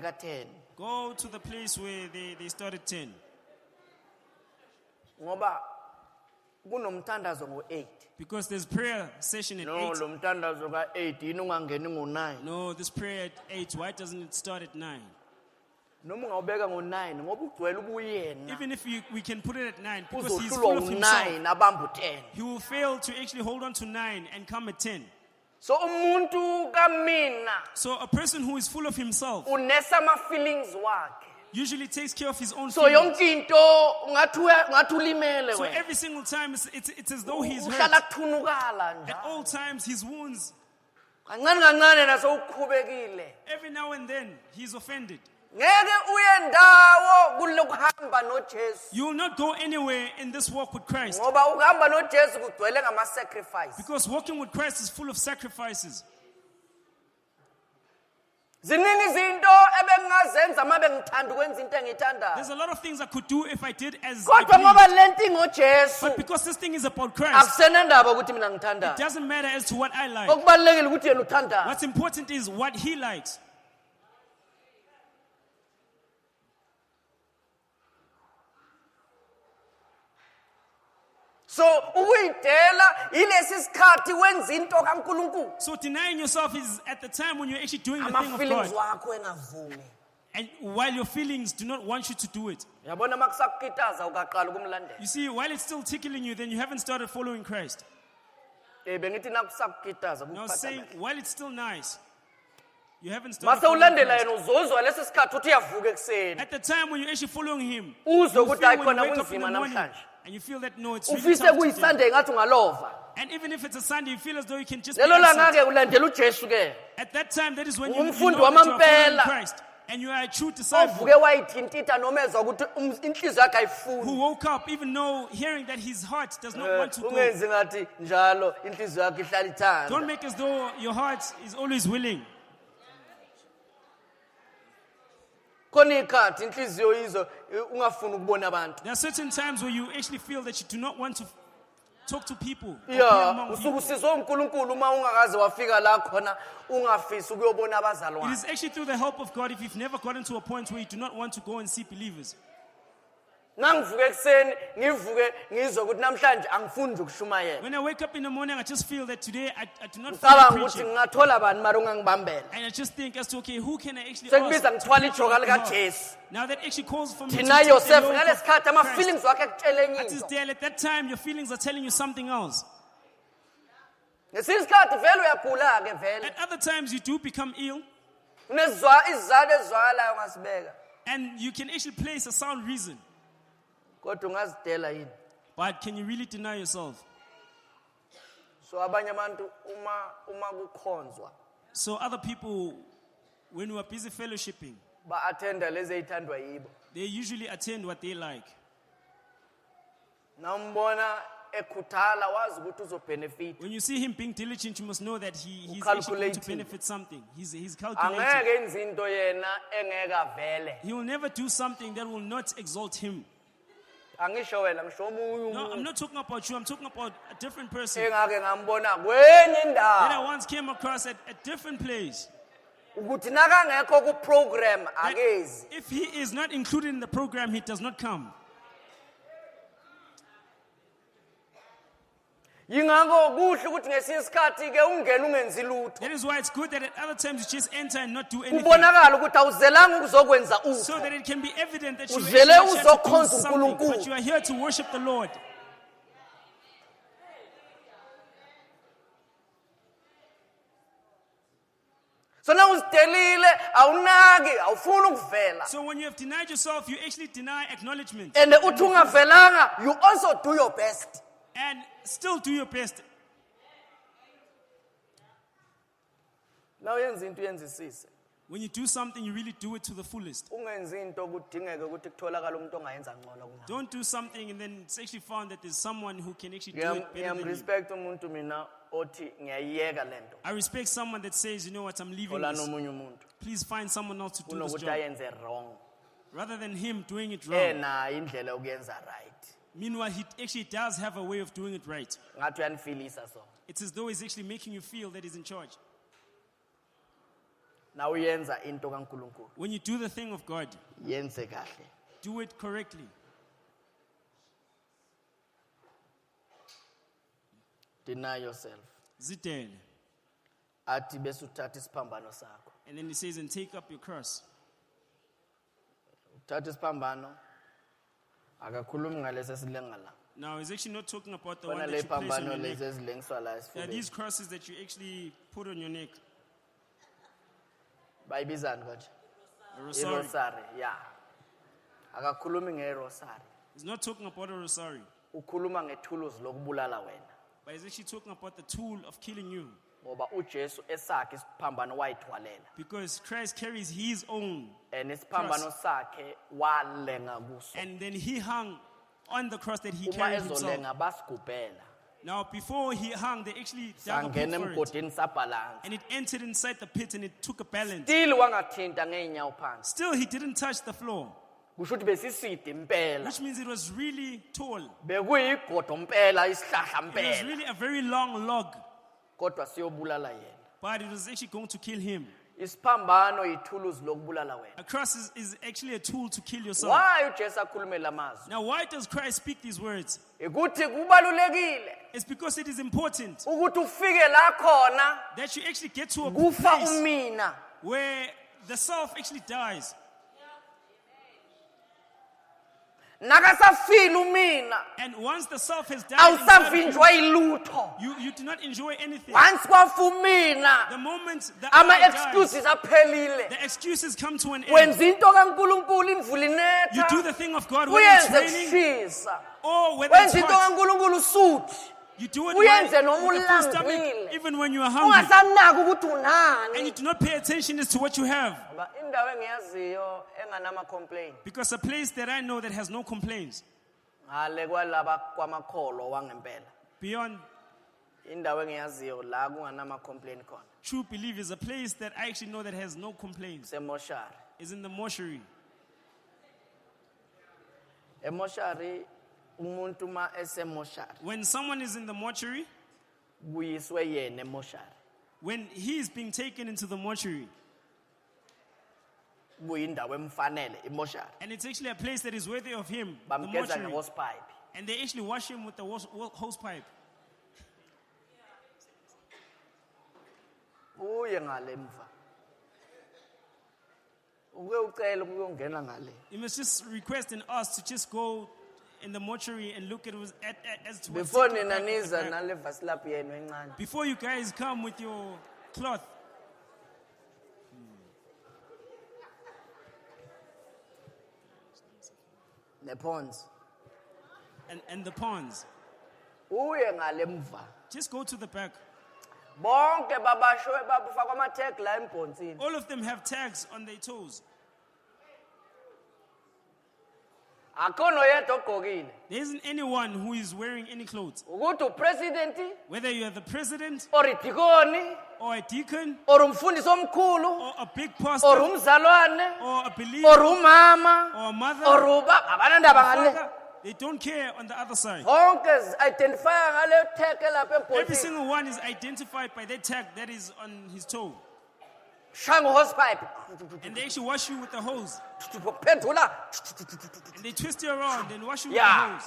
10. Go to the place where they start at 10. Ngoba kunomthandazo ngo-8. Because there's prayer session at 8. Lo mthandazo ka-8 yini ungangeni ngo-9. No, this prayer at 8. Why doesn't it start at 9? Noma ungawubeka ngo-9 ngoba ugcwele ubuyena. Even if we can put it at 9, because he's full Uzohlulwa of himself, u-9 abamba u-10. he will fail to actually hold on to 9 and come at 10. So umuntu kamina So a person who is full of himself unesa ama-feelings wakhe. usually takes care of his own So feelings. yonke into ngathi ulimele So wena. every single time it's as though he's Uhlala hurt. kuthunukala At all njalo. times his wounds, Kancane kancane naso ukhubekile. every now and then he's offended. Ngeke uye ndawo kulokuhamba noJesu. You will not go anywhere in this walk with Christ. Ngoba ukuhamba noJesu kugcwele ngama-sacrifice. Because walking with Christ is full of sacrifices. Ziningi izinto ebengingazenza uma bengithanda ukwenza into There's engiyithandayo. a lot of things I could do if I did as Kodwa I ngoba pleased. lento ingoJesu, But because this thing is about Christ, akusenandaba ukuthi mina it ngithandayo. doesn't matter as to what I like. Okubalulekile ukuthi yena uthandayo. What's important is what he likes. So ukuyidela ilesi sikhathi wenza into kaNkulunkulu. So denying yourself is at the time when you're actually doing the thing of Ama-feelings God. wakho engavumi. And while your feelings do not want you to do it. Yabona makusakukitaza ukaqala ukumlandela. You see, while it's still tickling you, then you haven't started following Christ. Bengithi nakusakukitaza Now saying, kuphatha. while it's still nice, you haven't started Mase following ulandela Christ. yena uzozwa lesi sikhathi uthi uyavuka ekseni. At the time when you're actually following him, Uzwe you ukuthi feel hayi when you khona wake up in the kunzima morning, namhlanje. and you feel that, no, it's really Ufise tough today. kuyiSunday ngathi ungalova. And even if it's a Sunday, you feel as though you can just be Lelo absent. langa ke ulandela uJesu ke. At that time, that is when you know that Umfundi you are following wamampela. Christ. And you are a true disciple Ovuke wayithintitha noma ezwa ukuthi inhliziyo yakhe ayifuni. who woke up even though hearing that his heart does not want to go. Ungenzi ngathi njalo inhliziyo yakhe ihlala ithanda. Don't make as though your heart is always willing. Khona ikhathi inhliziyo yizo ungafuni ukubona abantu. There are certain times where you actually feel that you do not want to talk to people. Or be Yeah, among usuke people. usizwe uNkulunkulu uma ungakaze wafika la khona ungafisi ukuyobona It abazalwane. is actually through the help of God if you've never gotten to a point where you do not want to go and see believers. Nangivuke ekseni ngivuke ngizwe ukuthi namhlanje angifuni nje ukushumayela. When I wake up in the morning, I just feel that today I do not Ngicabanga feel ukuthi preaching. ngingathola bani mara ungangibambela. And I just think as to, okay, who can I actually Sekubiza ask to ngithwala preach ijoka on my lika behalf? Jesu. Now that actually calls for me to Deny take the yourself yoke of ngalesikhathi ama Christ. feelings wakhe akutshela enye At this into. day, at that time, your feelings are telling you something else. Ngesinye isikhathi vele uyagula ke vele. At other times, you do become ill, Izizalo ezwakalayo ngasibeka. and you can actually place a sound reason. Kodwa ungazidela yini? But can you really deny yourself? So abanye abantu uma kukhonzwa So other people, when we are busy fellowshipping, ba attenda lezi ezithandwa yibo. they usually attend what they like. Nawumbona ekhuthala wazi ukuthi uzobenefit. When you see him being diligent, you must know that he's actually going to Calculating. benefit something. He's calculating. Angeke enze into yena engeke avele. He will never do something that will not exalt him. Angisho wena ngisho omunye No, I'm umuntu not talking about you. I'm talking about a different person engake ngambona kwenye that I indawo once came across at a different place. ukuthi nakangekho ku program That akezi. if he is not included in the program, he does not come. Yingakho kuhle ukuthi ngesinye isikhathi ke ungene ungenzi lutho. That is why it's good that at other times you just enter and not do anything. Kubonakala ukuthi awuzelanga ukuzokwenza So utho. that it can be evident that you Uzele actually are here to do uzokhonza something, uNkulunkulu. but you are here to worship the Lord. So now usidelile awunaki awufuni ukuvela. So when you have denied yourself, you actually deny acknowledgement. And uthi ungavelanga you also do your best. And still do your best. Now yenza into yenzisise. When you do something, you really do it to the fullest. Ungenzi into kudingeke ukuthi kutholakala umuntu ongayenza ngcono kunawe. Don't do something and then it's actually found that there's someone who can actually do it better than you. Ngiyamrespect umuntu mina othi ngiyayiyeka lento. I respect someone that says, you know what, I'm leaving Thola this. nomunye umuntu. Please find someone else to do this Kunokuthi job. ayenze wrong. Rather than him doing it wrong. Ena indlela yokuyenza right. Meanwhile, he actually does have a way of doing it right. Ngathi uyanifilisa so. It's as though he's actually making you feel that he's in charge. na uyenza into kaNkulunkulu When you do the thing of God, yenze kahle. do it correctly. Deny yourself. Zidele. Athi bese uthatha isiphambano sakho. And then he says, and take up your cross. Uthatha isiphambano akakhulumi ngalesi esilenga la. Now, he's actually not talking about the one Bona that le you place on phambano your neck. lezi ezilengiswa la There are esifubeni. these crosses that you actually put on your neck. Bayibizani kanje? A rosary. Irosary, yeah. Akakhulumi ngerosary. He's not talking about a rosary, Ukhuluma ngethuluzi lokubulala wena. but he's actually talking about the tool of killing you. Ngoba uJesu esakhe isiphambano wayithwalela. Because Christ carries his own. And isiphambano sakhe walenga kuso. And then he hung on the cross that he Uma carried himself. ezolenga basigubhela. Now, before he hung, they actually dug a pit Sangena for it. emgodini sabhalansa. And it entered inside the pit and it took a balance. Still wangathinta ngeenyawo phansi. Still, he didn't touch the floor, Kusho ukuthi besiside impela. which means it was really tall. Bekuyigodo impela isihlahla It was impela. really a very long log, Kodwa siyobulala yena. but it was actually going to kill him. Isiphambano yithuluzi lokubulala wena. A cross is actually a tool to kill yourself. Why uJesu akhulume lamazwi? Now, why does Christ speak these words? Ukuthi kubalulekile It's because it is important ukuthi ufike la khona that you actually get to a kufa place umina. where the self actually dies. Nakasafile umina. And once the self has died, inside of Awusavinjwa ilutho. you do not enjoy anything. Once kwafa umina, The moment the ama I dies, excuses aphelile. the excuses come to an end. Wenza into kaNkulunkulu imvula You do inetha. the thing of God, whether it's Uyenze raining kushisa. or whether it's Wenza into hot. kaNkulunkulu usuthi. You do it Uyenze with noma a full stomach, ulambile. even when you are hungry. Ungasanaki ukuthi And you unani. do not pay attention as to what you have. Ngoba indawo engiyaziyo enganama complain. Because a place that I know that has no complaints, Ngale kwalaba kwamakholo wangempela. beyond Indawo engiyaziyo la kunganama complain khona. true belief, is a place that I actually know that has no complaints, Semoshari. is in the mortuary. Emoshari umuntu ma esemoshari. When someone is in the mortuary, Kuyiswe yena emoshari. when he is being taken into the mortuary, Kuyindawo emfanele emoshari. and it's actually a place that is worthy of him, the Bamgeza mortuary, ngehose pipe. and they actually wash him with the hose pipe. Uye ngale mva. Uke ucela ukuyongena ngale. You must just request and ask to just go in the mortuary and look at it as to what's Before taken nina back at the niza back. nale vaslap yenu encane. Before you guys come with your cloth, Nepons. and the ponds, Uye ngale mva. just go to the back. Bonke babashwe babufaka ama tag la embhonsini. All of them have tags on their toes. Akhono yedwa ogqokile. There isn't anyone who is wearing any clothes. Ukuthi upresident Whether you are the president or idikoni or a deacon or umfundisi omkhulu or a big or pastor umzalwane or a believer or umama or a mother or or uba abanandaba ngale. father, they don't care on the other side. Bonke identify ngale tag lapha Every embhonsini. single one is identified by that tag that is on his toe. Shanga hose pipe. And they actually wash you with the hose. Pendula. And they twist you around and wash you Yeah. with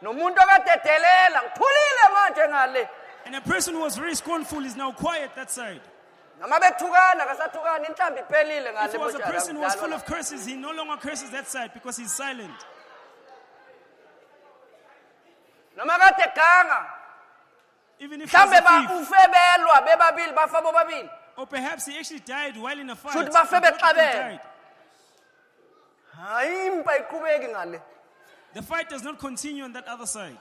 the hose. Nomuntu okadedelela ngithulile manje ngale. And a person who was very scornful is now quiet that side. Noma bethukana kasathukana inhlambi iphelile If ngale it was a person who was full moshara. of curses, he no longer curses that side because he's silent. Noma kade ganga. Even if he's Mhlambe a ba thief. ufebelwa bebabili bafa bobabili. Or perhaps he actually died while in a fight. Should and bafe both of them bexabene. died. Hayi impa iqhubeki ngale. The fight does not continue on that other side.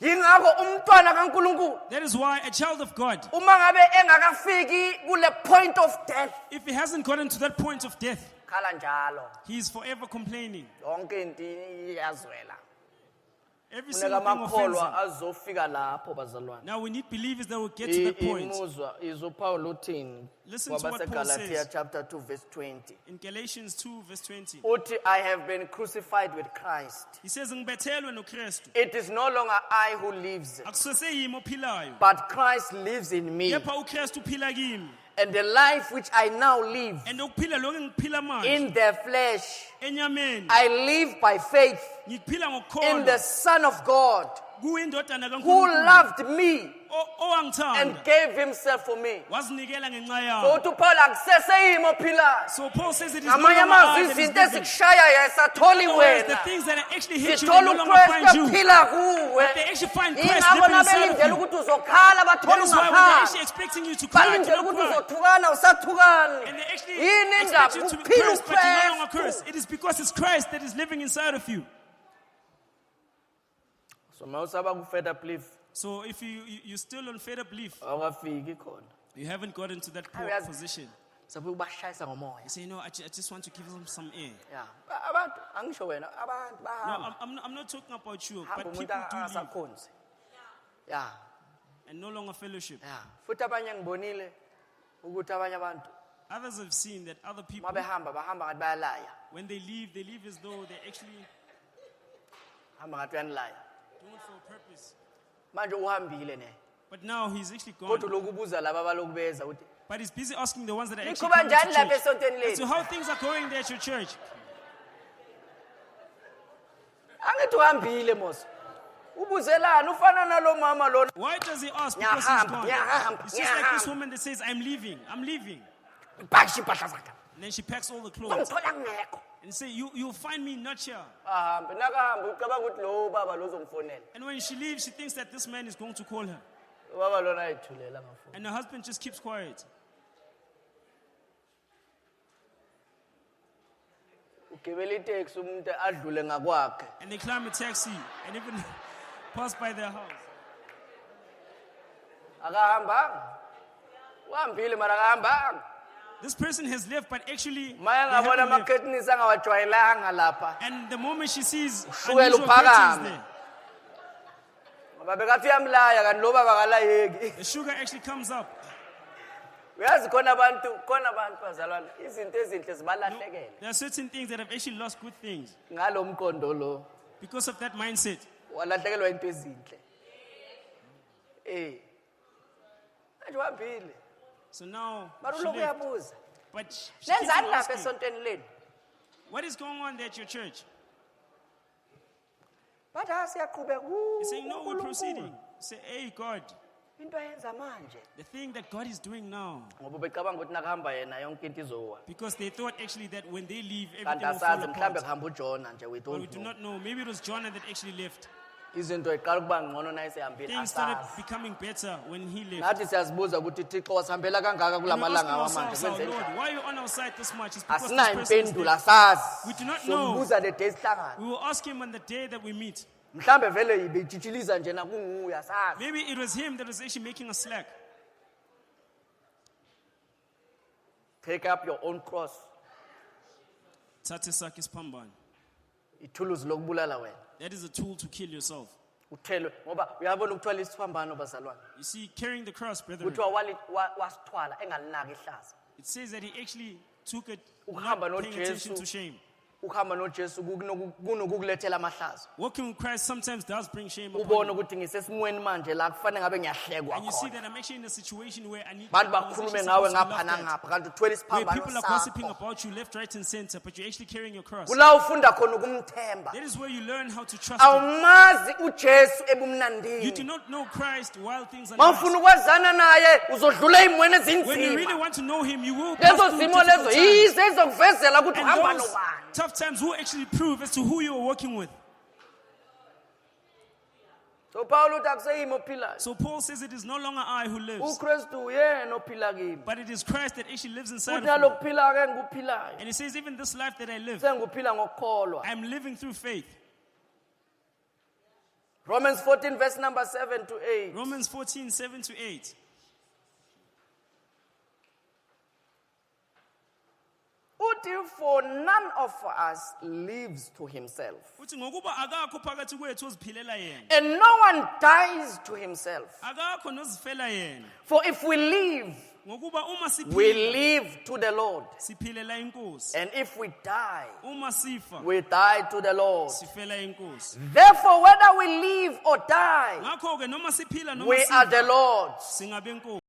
Yingakho umntwana kaNkuluNkulu That is why a child of God, uma ngabe engakafiki kule point of death if he hasn't gotten to that point of death, khala njalo. he is forever complaining. Yonke into iyazwela. Every Funeka single thing offends amakholwa him. azofika lapho bazalwane. Now we need believers that will get to that point. Imuzwa izoPaul uthini Listen to what Paul kwabaseGalatia says. chapter 2 verse 20. In Galatians 2 verse 20. Uthi I have been crucified with Christ. He says, "Ngibethelwe noKristu. It is no longer I who lives, Akuseseyimi ophilayo. but Christ lives in me. Kepha uKristu uphila kimi. And the life which I now live And ukuphila lokho engiphila manje in the flesh, enyameni. I live by faith Ngiphila in the ngokukholwa Son of God, kuyindodana who kaNkulunkulu loved me and owangithanda gave himself for me. wazinikela ngenxa So yami. uthi uPaul akuseseyimi ophilayo. So Paul says it is no Ngamanye longer I amazwi that is izinto living. ezikushaya asatholi Otherwise, the wena. things that actually hit you, they Sithola no longer find uKristu you. ephila kuwe. But they actually find Christ Ingakho living inside of nabelindele you. ukuthi uzokhala That bathole is why when they're actually ungakhala. expecting you to cry, you Balindele don't ukuthi cry. uzothukana usathukani. And they actually Yini expect indaba you to be uphila cursed, but you're no longer uKristu. cursed. It is because it's Christ that is living inside of you. So mawusaba ku fed up live So if you're still on fed up belief, awukafiki khona. you haven't gotten to that Uyazi- position. Sabe ubashayisa ngomoya. You say, no, I just want to give them some air. Yeah. Abantu angisho wena abantu No, bahamba. I'm not talking about you, Hamba but umuntu people do leave angasakhonzi. Yeah. and no longer fellowship. Yeah. Futhi abanye ngibonile ukuthi abanye abantu Others have seen that other people, mabehamba bahamba ngathi bayalaya. when they leave as though they actually Hamba ngathi uyanilaya. do it for a purpose. Manje uhambile ne. But now he's actually Kodwa gone. lokubuza laba balokubeza ukuthi But he's busy asking the ones that are actually Niqhuba coming to njani lapha church. esontweni So lenu? how things are going there at your church? Angithi uhambile mos. Ubuzelana ufana nalo mama lona. Why does he ask? Because he's Ngiyahamba, gone. ngiyahamba, It's just like this ngiyahamba. woman that says, I'm leaving. Pakisha impahla zakhe. And then she packs all the clothes. Ungithola ngekho. And say, you'll find me not here. Ahambe nakahamba ucabanga ukuthi lo baba lo uzongifonela. And when she leaves, she thinks that this man is going to call her. Ubaba lona ayithulela ngafuna. And her husband just keeps quiet. Ugibela itaxi umuntu adlule ngakwakhe. And they climb a taxi and even pass by their house. Akahambanga. Uhambile mara akahambanga. This person has left, but actually, they Maya ngabona haven't left. ama-curtains angawajwayelanga lapha. And the moment she sees Ushukela unusual uphakame. curtains there, Ngoba bekathi uyamlaya kanti lo baba akalayeki. the sugar actually comes up. Uyazi khona abantu bazalwana izinto ezinhle zibalahlekela. There are certain things that have actually lost good things Ngalo mqondo lo because of that mindset. walahlekelwa into ezinhle. Manje uhambile. So now, Mara she uloku left. uyabuza. But she keeps on Nenzani lapha asking, esontweni lenu? what is going on there at your church? Bathi siyaqhubeka. He's saying, no, we're proceeding. Say, hey, God, Into ayenza manje. the thing that God is doing now. Ngoba becabanga ukuthi nakahamba yena yonke into izowa. Because they thought actually that when they leave, Kanti everything will fall asazi apart. mhlambe kuhamba uJona nje we But we don't do know. not know. Maybe it was Jonah that actually left. Izinto iqala ukuba ngcono naye sehambile Things started asazi. becoming better when he left. Nathi siyazibuza ukuthi Thixo wasihambela kangaka And we're kulamalanga asking awamanje ourselves, our kwenze Lord, njani? why are you on our side this much? It's because Asinayo this person is impendulo there. asazi. We do not know. Sombuza the day sihlangana. We will ask him on the day that we meet. Mhlambe vele ibijijiliza nje nakunguye asazi. Maybe it was him that was actually making us slack. Take up your own cross. Thathe sakhe isiphambano. Ithuluzi lokubulala wena. That is a tool to kill yourself. Uthelwe ngoba uyabona ukuthwala isiphambano bazalwane. You see, carrying the cross, brethren, Kuthiwa wasithwala engalinaki ihlazo. it says that he actually took it, Ukuhamba not paying attention noJesu. to shame. Ukuhamba noJesu kunokukulethela amahlazo. Walking with Christ sometimes does bring shame Ubone upon you. ukuthi ngisesimweni manje la kufanele ngabe ngiyahlekwa And you see khona. that I'm actually in a situation where I need Bantu I was bakhulume actually ngawe supposed to be ngapha laughed at. nangapha kanti uthwele Where isiphambano people are gossiping sakho. about you left, right, and center, but you're actually carrying your cross. Kula ufunda khona ukumthemba. That is where you learn how to trust him. Awumazi uJesu You do ebumnandini. not know Christ while things are Mawufuna nice. ukwazana naye uzodlula imweni When you really ezinzima. want to know him, you will pass Lezo through zimo difficult lezo times. yizo ezokuvezela ukuthi And uhamba those nobani. tough times will actually prove as to who you are working with. So Paul uthi akuseyimi ophilayo. So Paul says it is no longer I who lives, uKristu uyena ophila kimi. but it is Christ that actually lives inside Uthi of me. nalokuphila ke ngikuphilayo. And he says, even this life that I live, Sengiphila ngokukholwa. I'm living through faith. Romans 14 verse number 7 to 8. Romans 14, 7 to 8. Uthi futhi for none of us lives to himself. Uthi ngokuba akakho phakathi kwethu oziphilela yena. And no one dies to himself. Akakho nozifela yena. For if we live, Ngokuba uma we siphila live to the Lord. siphilela inkosi. And if we die, Uma sifa we die to the Lord. sifela inkosi. Therefore, whether we live or die, Ngakho ke noma siphila noma we are the sifa Lord's. singabe inkosi.